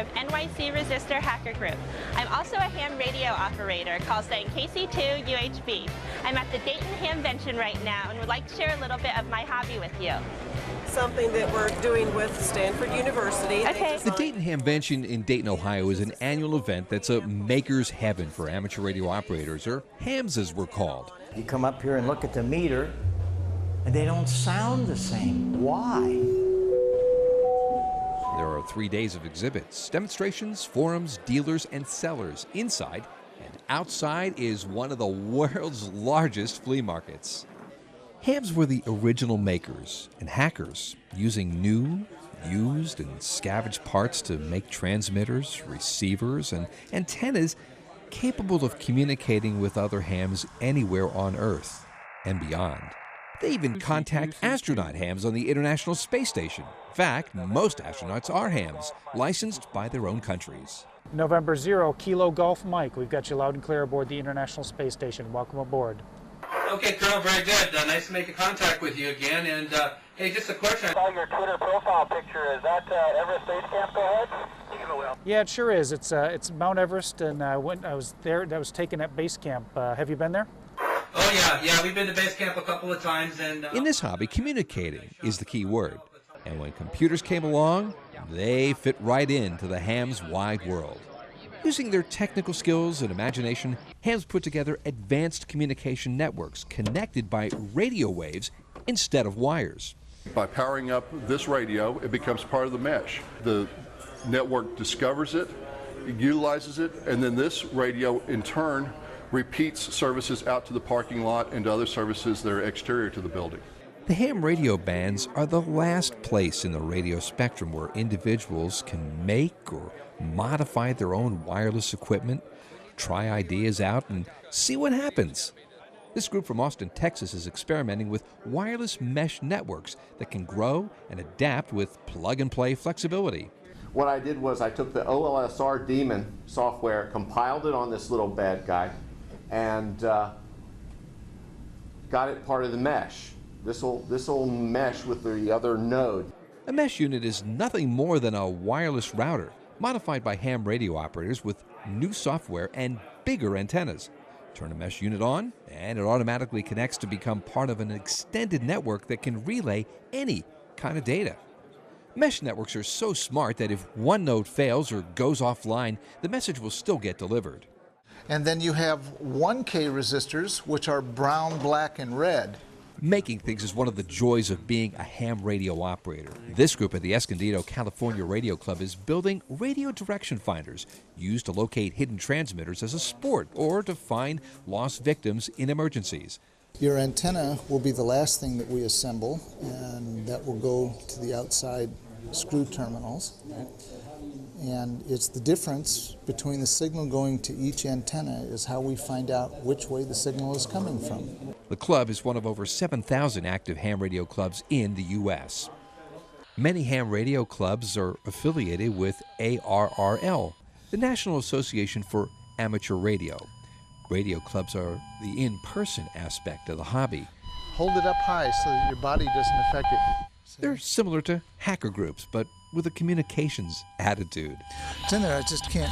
of NYC Resistor Hacker Group. I'm also a ham radio operator, call sign KC2UHB. I'm at the Dayton Ham Mansion right now and would like to share a little bit of my hobby with you. Something that we're doing with Stanford University. Okay. The Dayton Ham Mansion in Dayton, Ohio is an annual event that's a maker's heaven for amateur radio operators, or hams as we're called. You come up here and look at the meter, and they don't sound the same. Why? There are 3 days of exhibits, demonstrations, forums, dealers, and sellers inside, and outside is one of the world's largest flea markets. Hams were the original makers and hackers, using new, used, and scavenged parts to make transmitters, receivers, and antennas capable of communicating with other hams anywhere on Earth and beyond. They even contact astronaut hams on the International Space Station. In fact, most astronauts are hams, licensed by their own countries. November 0, Kilo Golf Mike. We've got you loud and clear aboard the International Space Station. Welcome aboard. Okay, Colonel, very good. Nice to make a contact with you again. And hey, just a question. I saw your Twitter profile picture. Is that Everest Base Camp? Go ahead. Yeah, it sure is. It's Mount Everest, and I was there. That was taken at base camp. Have you been there? Oh yeah, we've been to base camp a couple of times. And in this hobby, communicating is the key word. And when computers came along, they fit right into the ham's wide world. Using their technical skills and imagination, hams put together advanced communication networks connected by radio waves instead of wires. By powering up this radio, it becomes part of the mesh. The network discovers it, utilizes it, and then this radio in turn repeats services out to the parking lot and to other services that are exterior to the building. The ham radio bands are the last place in the radio spectrum where individuals can make or modify their own wireless equipment, try ideas out, and see what happens. This group from Austin, Texas is experimenting with wireless mesh networks that can grow and adapt with plug-and-play flexibility. What I did was I took the OLSR daemon software, compiled it on this little bad guy, and got it part of the mesh. This will mesh with the other node. A mesh unit is nothing more than a wireless router modified by ham radio operators with new software and bigger antennas. Turn a mesh unit on, and it automatically connects to become part of an extended network that can relay any kind of data. Mesh networks are so smart that if one node fails or goes offline, the message will still get delivered. And then you have 1K resistors, which are brown, black, and red. Making things is one of the joys of being a ham radio operator. This group at the Escondido, California Radio Club is building radio direction finders used to locate hidden transmitters as a sport or to find lost victims in emergencies. Your antenna will be the last thing that we assemble, and that will go to the outside screw terminals. And it's the difference between the signal going to each antenna is how we find out which way the signal is coming from. The club is one of over 7,000 active ham radio clubs in the U.S. Many ham radio clubs are affiliated with ARRL, the National Association for Amateur Radio. Radio clubs are the in-person aspect of the hobby. Hold it up high so that your body doesn't affect it. They're similar to hacker groups, but with a communications attitude. It's in there, I just can't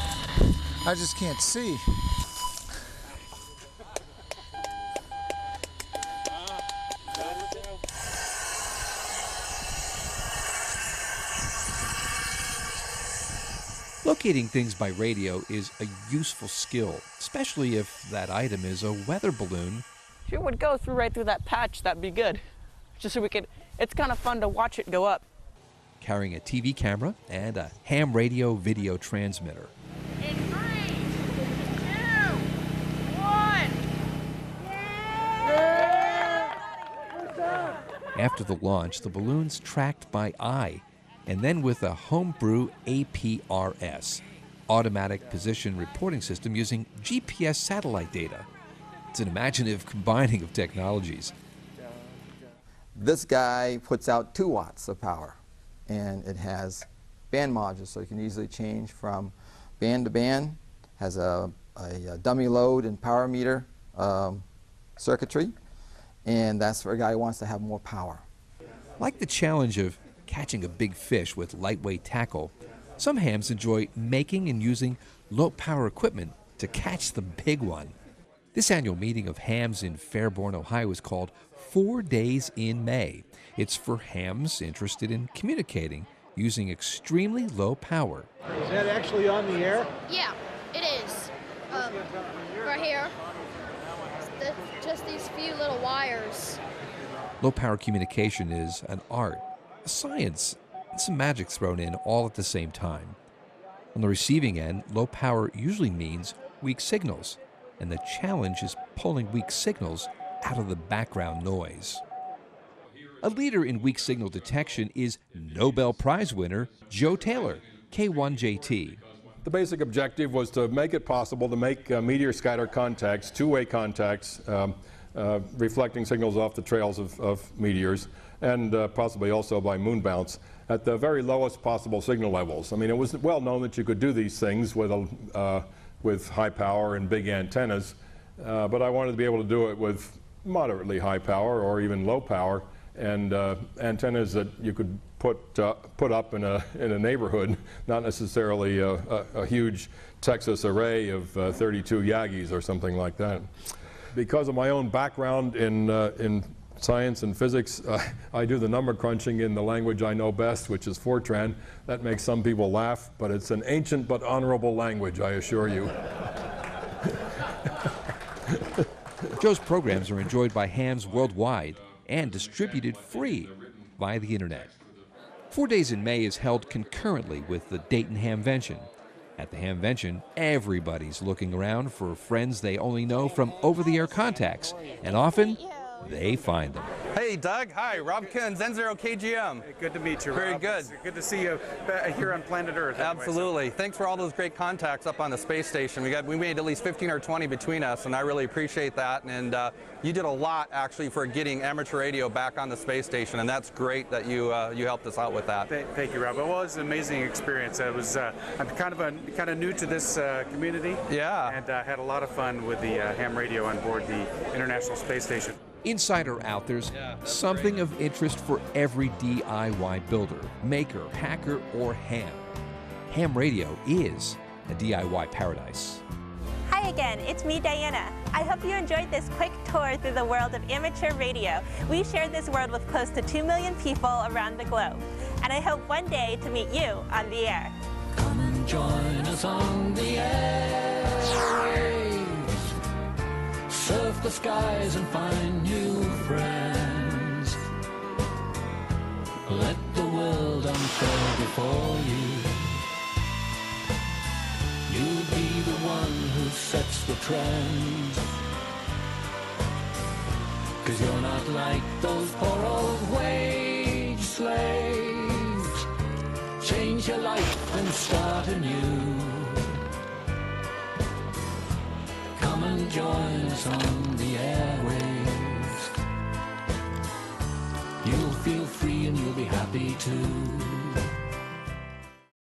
see. Locating things by radio is a useful skill, especially if that item is a weather balloon. If it would go right through that patch, that'd be good. Just so we could, it's kind of fun to watch it go up. Carrying a TV camera and a ham radio video transmitter. In 3, 2, 1. After the launch, the balloon's tracked by eye, and then with a homebrew APRS, automatic position reporting system using GPS satellite data. It's an imaginative combining of technologies. This guy puts out 2 watts of power, and it has band modules, so you can easily change from band to band, has a dummy load and power meter circuitry, and that's for a guy who wants to have more power. Like the challenge of catching a big fish with lightweight tackle, Some hams enjoy making and using low-power equipment to catch the big one. This annual meeting of hams in Fairborn, Ohio is called 4 Days in May. It's for hams interested in communicating using extremely low power. Is that actually on the air? Yeah, it is. Right here. Just these few little wires. Low-power communication is an art, a science, and some magic thrown in all at the same time. On the receiving end, low power usually means weak signals, and the challenge is pulling weak signals out of the background noise. A leader in weak signal detection is Nobel Prize winner Joe Taylor, K1JT. The basic objective was to make it possible to make meteor scatter contacts, two-way contacts, reflecting signals off the trails of meteors, and possibly also by moon bounce, at the very lowest possible signal levels. I mean, it was well known that you could do these things with high power and big antennas, but I wanted to be able to do it with moderately high power or even low power, and antennas that you could put up in a neighborhood, not necessarily a huge Texas array of 32 Yagis or something like that. Because of my own background in science and physics, I do the number crunching in the language I know best, which is Fortran. That makes some people laugh, but it's an ancient but honorable language, I assure you. Joe's programs are enjoyed by hams worldwide and distributed free via the internet. 4 Days in May is held concurrently with the Dayton Ham Mansion. At the Ham Mansion, everybody's looking around for friends they only know from over-the-air contacts, and often they find them. Hey, Doug. Hi, Rob Kuhn, Zen0 KGM. Hey, good to meet you, Very Rob. good. It's good to see you here on planet Earth. Absolutely. Thanks for all those great contacts up on the space station. We made at least 15 or 20 between us, and I really appreciate that. And you did a lot, actually, for getting amateur radio back on the space station, and that's great that you helped us out with that. Thank you, Rob. Well, it was an amazing experience. I'm kind of new to this community. Yeah. And had a lot of fun with the ham radio on board the International Space Station. Inside or out, there's something of interest for every DIY builder, maker, hacker, or ham. Ham radio is a DIY paradise. Hi again, it's me, Diana. I hope you enjoyed this quick tour through the world of amateur radio. We share this world with close to 2 million people around the globe. And I hope one day to meet you on the air. Come and join us on the airwaves. Surf the skies and find new friends. Let the world unfold before you. You'll be the one who sets the trends. 'Cause you're not like those poor old wage slaves. Change your life and start anew. Come and join us on the airwaves. You'll feel free and you'll be happy too.